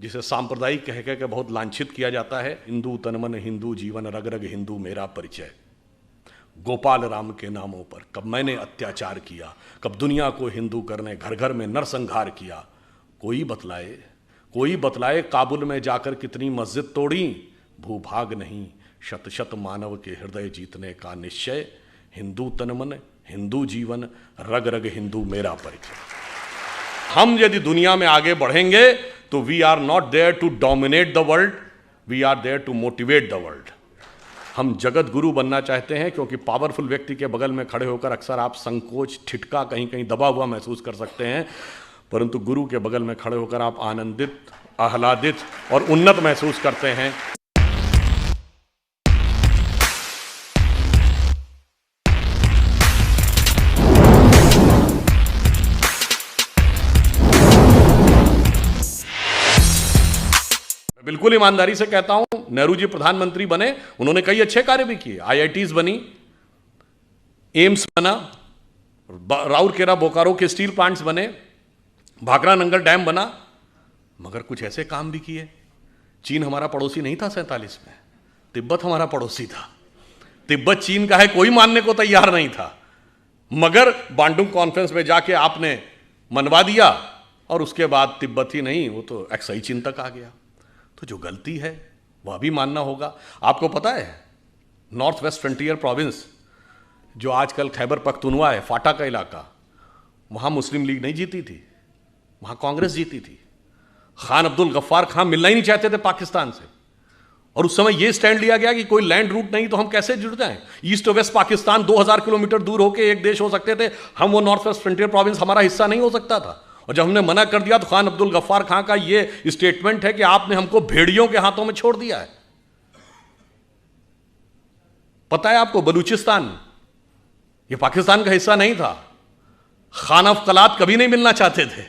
जिसे सांप्रदायिक कह कह के बहुत लांछित किया जाता है। हिंदू तन मन हिंदू जीवन, रग रग हिंदू मेरा परिचय। गोपाल राम के नामों पर कब मैंने अत्याचार किया, कब दुनिया को हिंदू करने घर घर में नरसंहार किया। कोई बतलाए काबुल में जाकर कितनी मस्जिद तोड़ी। भूभाग नहीं शत शत मानव के हृदय जीतने का निश्चय। हिंदू तन मन हिंदू जीवन, रग रग हिंदू मेरा परिचय। हम यदि दुनिया में आगे बढ़ेंगे तो we are not there to dominate the world, we are there to motivate the world. हम जगत गुरु बनना चाहते हैं, क्योंकि पावरफुल व्यक्ति के बगल में खड़े होकर अक्सर आप संकोच, ठिठका, कहीं कहीं दबा हुआ महसूस कर सकते हैं, परंतु गुरु के बगल में खड़े होकर आप आनंदित, आह्लादित और उन्नत महसूस करते हैं। बिल्कुल ईमानदारी से कहता हूं, नेहरू जी प्रधानमंत्री बने, उन्होंने कई अच्छे कार्य भी किए। आईआईटीज बनी, एम्स बना, राउरकेला बोकारो के स्टील प्लांट्स बने, भाखड़ा नंगल डैम बना, मगर कुछ ऐसे काम भी किए। चीन हमारा पड़ोसी नहीं था 47 में, तिब्बत हमारा पड़ोसी था। तिब्बत चीन का है कोई मानने को तैयार नहीं था, मगर बांडुंग कॉन्फ्रेंस में जाके आपने मनवा दिया और उसके बाद तिब्बत ही नहीं, वो तो एक्साई चीन तक आ गया। तो जो गलती है वह भी मानना होगा। आपको पता है नॉर्थ वेस्ट फ्रंटियर प्रोविंस, जो आजकल खैबर पख्तूनवा है, फाटा का इलाका, वहां मुस्लिम लीग नहीं जीती थी, वहां कांग्रेस जीती थी। खान अब्दुल गफ्फार खान मिलना ही नहीं चाहते थे पाकिस्तान से, और उस समय यह स्टैंड लिया गया कि कोई लैंड रूट नहीं तो हम कैसे जुड़ जाएं। ईस्ट और वेस्ट पाकिस्तान 2000 किलोमीटर दूर होकर एक देश हो सकते थे, हम वो नॉर्थ वेस्ट फ्रंटियर प्रोविंस हमारा हिस्सा नहीं हो सकता था। और जब हमने मना कर दिया तो खान अब्दुल गफ्फार खान का यह स्टेटमेंट है कि आपने हमको भेड़ियों के हाथों में छोड़ दिया है। पता है आपको, बलूचिस्तान यह पाकिस्तान का हिस्सा नहीं था। खान ऑफ कलात कभी नहीं मिलना चाहते थे।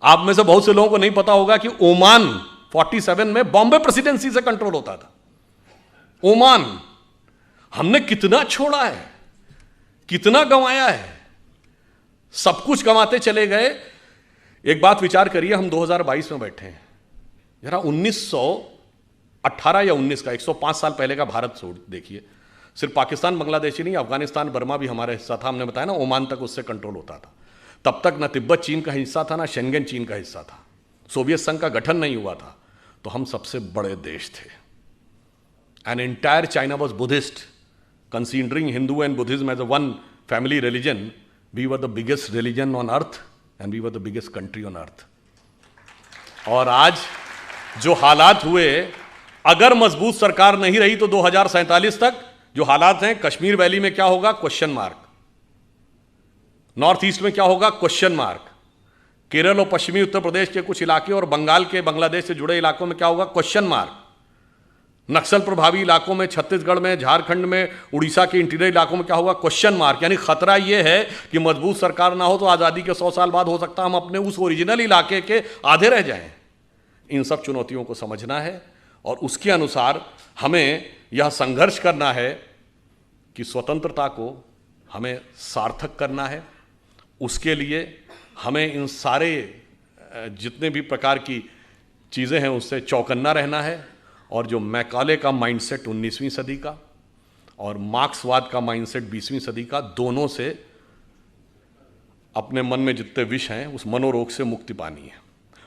आप में से बहुत से लोगों को नहीं पता होगा कि ओमान 47 में बॉम्बे प्रेसिडेंसी से कंट्रोल होता था। ओमान हमने कितना छोड़ा है, कितना गंवाया है, सब कुछ गंवाते चले गए। एक बात विचार करिए, हम 2022 में बैठे हैं, जरा 1918 या 19 का 105 साल पहले का भारत छोड़ देखिए। सिर्फ पाकिस्तान बांग्लादेश ही नहीं, अफगानिस्तान बर्मा भी हमारा हिस्सा था। हमने बताया ना, ओमान तक उससे कंट्रोल होता था। तब तक ना तिब्बत चीन का हिस्सा था, ना शेंगेन चीन का हिस्सा था, सोवियत संघ का गठन नहीं हुआ था। तो हम सबसे बड़े देश थे। An entire China was Buddhist, considering Hindu and Buddhism as a one family religion. We were the biggest religion on earth and we were the biggest country on earth. और आज जो हालात हुए, अगर मजबूत सरकार नहीं रही तो 2047 तक जो हालात हैं, कश्मीर वैली में क्या होगा, क्वेश्चन मार्क। नॉर्थ ईस्ट में क्या होगा, क्वेश्चन मार्क। केरल और पश्चिमी उत्तर प्रदेश के कुछ इलाके और बंगाल के, बांग्लादेश से जुड़े इलाकों में क्या होगा, क्वेश्चन मार्क। नक्सल प्रभावी इलाकों में, छत्तीसगढ़ में, झारखंड में, उड़ीसा के इंटीरियर इलाकों में क्या होगा, क्वेश्चन मार्क। यानी खतरा यह है कि मजबूत सरकार ना हो तो आज़ादी के 100 साल बाद हो सकता है हम अपने उस ओरिजिनल इलाके के आधे रह जाएं। इन सब चुनौतियों को समझना है और उसके अनुसार हमें यह संघर्ष करना है कि स्वतंत्रता को हमें सार्थक करना है। उसके लिए हमें इन सारे जितने भी प्रकार की चीज़ें हैं उससे चौकन्ना रहना है। और जो मैकाले का माइंडसेट 19वीं सदी का और मार्क्सवाद का माइंडसेट 20वीं सदी का, दोनों से अपने मन में जितने विष हैं उस मनोरोग से मुक्ति पानी है।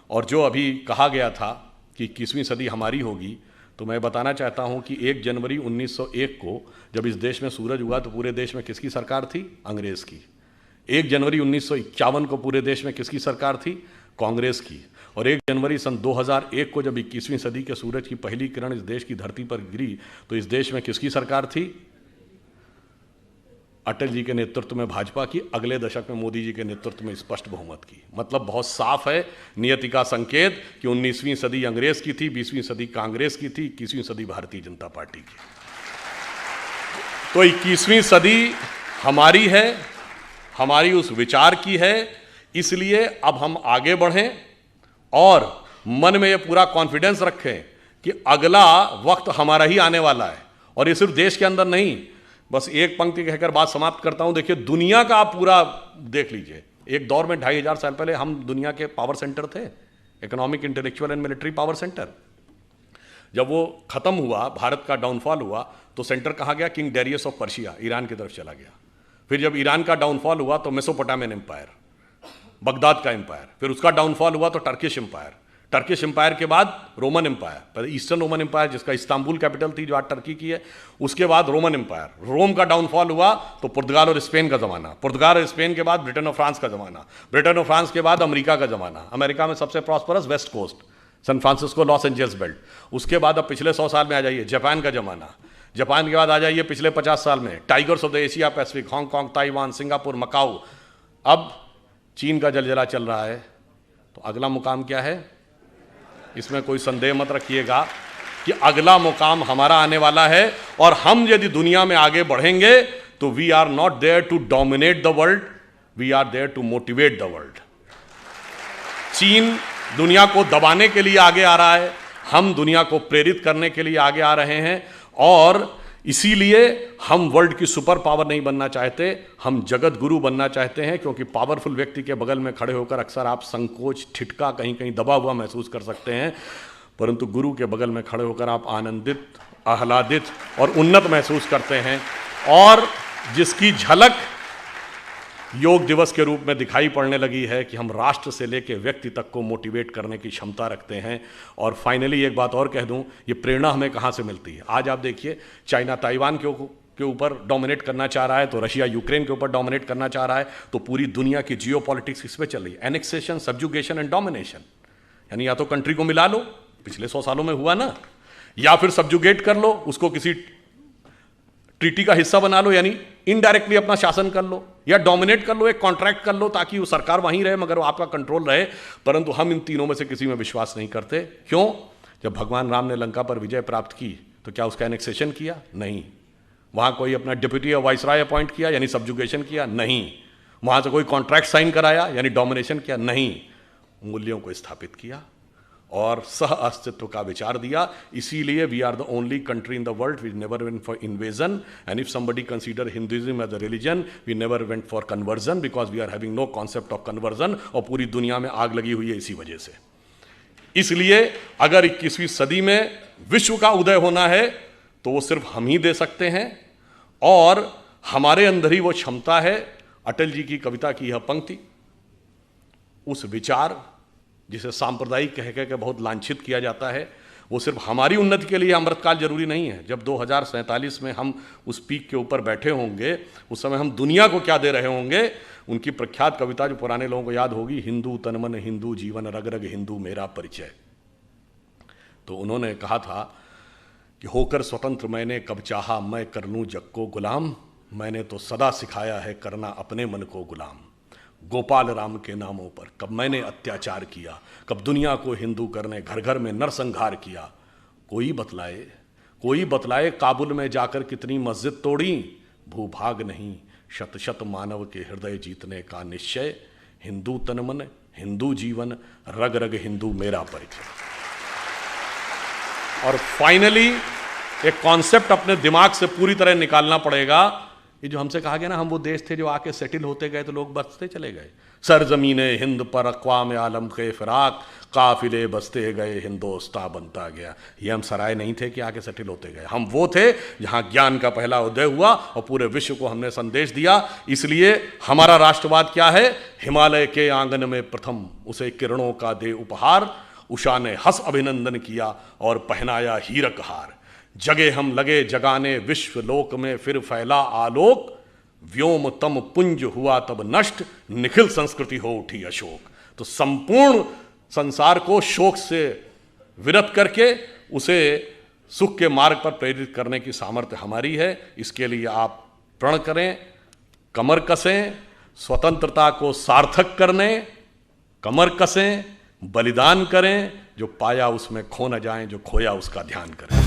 और जो अभी कहा गया था कि 21वीं सदी हमारी होगी, तो मैं बताना चाहता हूं कि 1 जनवरी 1901 को जब इस देश में सूरज हुआ तो पूरे देश में किसकी सरकार थी, अंग्रेज़ की। 1 जनवरी 1951 को पूरे देश में किसकी सरकार थी, कांग्रेस की। और 1 जनवरी सन 2001 को जब 21वीं सदी के सूरज की पहली किरण इस देश की धरती पर गिरी तो इस देश में किसकी सरकार थी, अटल जी के नेतृत्व में भाजपा की। अगले दशक में मोदी जी के नेतृत्व में स्पष्ट बहुमत की। मतलब बहुत साफ है नियति का संकेत कि 19वीं सदी अंग्रेज की थी, 20वीं सदी कांग्रेस की थी, 21वीं सदी भारतीय जनता पार्टी की। तो 21वीं सदी हमारी है, हमारी उस विचार की है। इसलिए अब हम आगे बढ़ें और मन में ये पूरा कॉन्फिडेंस रखें कि अगला वक्त हमारा ही आने वाला है। और ये सिर्फ देश के अंदर नहीं, बस एक पंक्ति कहकर बात समाप्त करता हूं। देखिए, दुनिया का आप पूरा देख लीजिए। एक दौर में 2500 साल पहले हम दुनिया के पावर सेंटर थे, economic, intellectual and military power centre. जब वो खत्म हुआ, भारत का डाउनफॉल हुआ, तो सेंटर कहाँ गया? King Darius of Persia, Iran की तरफ चला गया। फिर जब ईरान का डाउनफॉल हुआ तो मेसोपोटामियन एम्पायर, बगदाद का एम्पायर। फिर उसका डाउनफॉल हुआ तो टर्किश एम्पायर। टर्किश एम्पायर के बाद रोमन एम्पायर, पहले ईस्टर्न रोमन एम्पायर जिसका इस्तांबुल कैपिटल थी जो आज टर्की की है, उसके बाद रोमन एम्पायर। रोम का डाउनफॉल हुआ तो पुर्तगाल और स्पेन का ज़माना, पुर्तगाल और स्पेन के बाद ब्रिटेन और फ्रांस का ज़माना, ब्रिटेन और फ्रांस के बाद अमेरिका का ज़माना। अमेरिका में सबसे prosperous west coast, San Francisco, Los Angeles belt. उसके बाद अब पिछले 100 साल में आ जाइए, जापान का ज़माना। जापान के बाद आ जाइए पिछले 50 साल में tigers of the Asia Pacific, Hong Kong, Taiwan, Singapore, Macau. अब चीन का जलजला चल रहा है, तो अगला मुकाम क्या है? इसमें कोई संदेह मत रखिएगा कि अगला मुकाम हमारा आने वाला है। और हम यदि दुनिया में आगे बढ़ेंगे तो we are not there to dominate the world, we are there to motivate the world. चीन दुनिया को दबाने के लिए आगे आ रहा है, हम दुनिया को प्रेरित करने के लिए आगे आ रहे हैं। और इसीलिए हम वर्ल्ड की सुपर पावर नहीं बनना चाहते, हम जगत गुरु बनना चाहते हैं। क्योंकि पावरफुल व्यक्ति के बगल में खड़े होकर अक्सर आप संकोच, ठिठका, कहीं कहीं दबा हुआ महसूस कर सकते हैं, परंतु गुरु के बगल में खड़े होकर आप आनंदित, आह्लादित और उन्नत महसूस करते हैं। और जिसकी झलक योग दिवस के रूप में दिखाई पड़ने लगी है कि हम राष्ट्र से लेकर व्यक्ति तक को मोटिवेट करने की क्षमता रखते हैं। और फाइनली एक बात और कह दूं, ये प्रेरणा हमें कहाँ से मिलती है? आज आप देखिए, चाइना ताइवान के ऊपर डोमिनेट करना चाह रहा है, तो रशिया यूक्रेन के ऊपर डोमिनेट करना चाह रहा है, तो पूरी दुनिया की जियोपॉलिटिक्स इस पे चल रही है, एनेक्सेशन, सब्जुगेशन एंड डोमिनेशन। यानी या तो कंट्री को मिला लो, पिछले 100 सालों में हुआ ना, या फिर सब्जुगेट कर लो, उसको किसी ट्रीटी का हिस्सा बना लो, यानी इनडायरेक्टली अपना शासन कर लो, या डोमिनेट कर लो, एक कॉन्ट्रैक्ट कर लो ताकि वो सरकार वहीं रहे मगर वो आपका कंट्रोल रहे। परंतु हम इन तीनों में से किसी में विश्वास नहीं करते। क्यों? जब भगवान राम ने लंका पर विजय प्राप्त की तो क्या उसका एनेक्सेशन किया? नहीं। वहां कोई अपना डिप्यूटी या वाइसराय अपॉइंट किया, यानी सब्जुगेशन किया? नहीं। वहां से कोई कॉन्ट्रैक्ट साइन कराया, यानी डोमिनेशन किया? नहीं। मूल्यों को स्थापित किया और सह अस्तित्व का विचार दिया। इसीलिए we are the only country in the world we never went for invasion, and if somebody consider Hinduism as a religion, we never went for conversion, because we are having no concept of conversion. और पूरी दुनिया में आग लगी हुई है इसी वजह से। इसलिए अगर 21वीं सदी में विश्व का उदय होना है तो वो सिर्फ हम ही दे सकते हैं, और हमारे अंदर ही वो क्षमता है। अटल जी की कविता की यह पंक्ति, उस विचार जिसे सांप्रदायिक कह के बहुत लांछित किया जाता है, वो सिर्फ हमारी उन्नति के लिए अमृतकाल जरूरी नहीं है। जब 2047 में हम उस पीक के ऊपर बैठे होंगे, उस समय हम दुनिया को क्या दे रहे होंगे। उनकी प्रख्यात कविता जो पुराने लोगों को याद होगी, हिंदू तन मन हिंदू जीवन, रग रग हिंदू मेरा परिचय। तो उन्होंने कहा था कि होकर स्वतंत्र मैंने कब चाहा, मैं कर लूं जग को गुलाम, मैंने तो सदा सिखाया है करना अपने मन को गुलाम। गोपाल राम के नामों पर कब मैंने अत्याचार किया, कब दुनिया को हिंदू करने घर घर में नरसंहार किया। कोई बतलाए काबुल में जाकर कितनी मस्जिद तोड़ी, भूभाग नहीं शत शत मानव के हृदय जीतने का निश्चय। हिंदू तन मन हिंदू जीवन, रग रग हिंदू मेरा परिचय। और फाइनली एक कॉन्सेप्ट अपने दिमाग से पूरी तरह निकालना पड़ेगा। ये जो हमसे कहा गया ना, हम वो देश थे जो आके सेटल होते गए तो लोग बसते चले गए। सरजमीने हिंद पर अक़वाम आलम के फिराक, काफिले बसते गए हिंदोस्तां बनता गया। ये हम सराय नहीं थे कि आके सेटल होते गए, हम वो थे जहाँ ज्ञान का पहला उदय हुआ और पूरे विश्व को हमने संदेश दिया। इसलिए हमारा राष्ट्रवाद क्या है? हिमालय के आंगन में प्रथम उसे किरणों का दे उपहार, उषा ने हंस अभिनंदन किया और पहनाया हीरक हार। जगे हम लगे जगाने विश्व लोक में फिर फैला आलोक, व्योम तम पुंज हुआ तब नष्ट, निखिल संस्कृति हो उठी अशोक। तो संपूर्ण संसार को शोक से विरत करके उसे सुख के मार्ग पर प्रेरित करने की सामर्थ्य हमारी है। इसके लिए आप प्रण करें, कमर कसें, स्वतंत्रता को सार्थक करने कमर कसें, बलिदान करें, जो पाया उसमें खो न जाएं, जो खोया उसका ध्यान करें।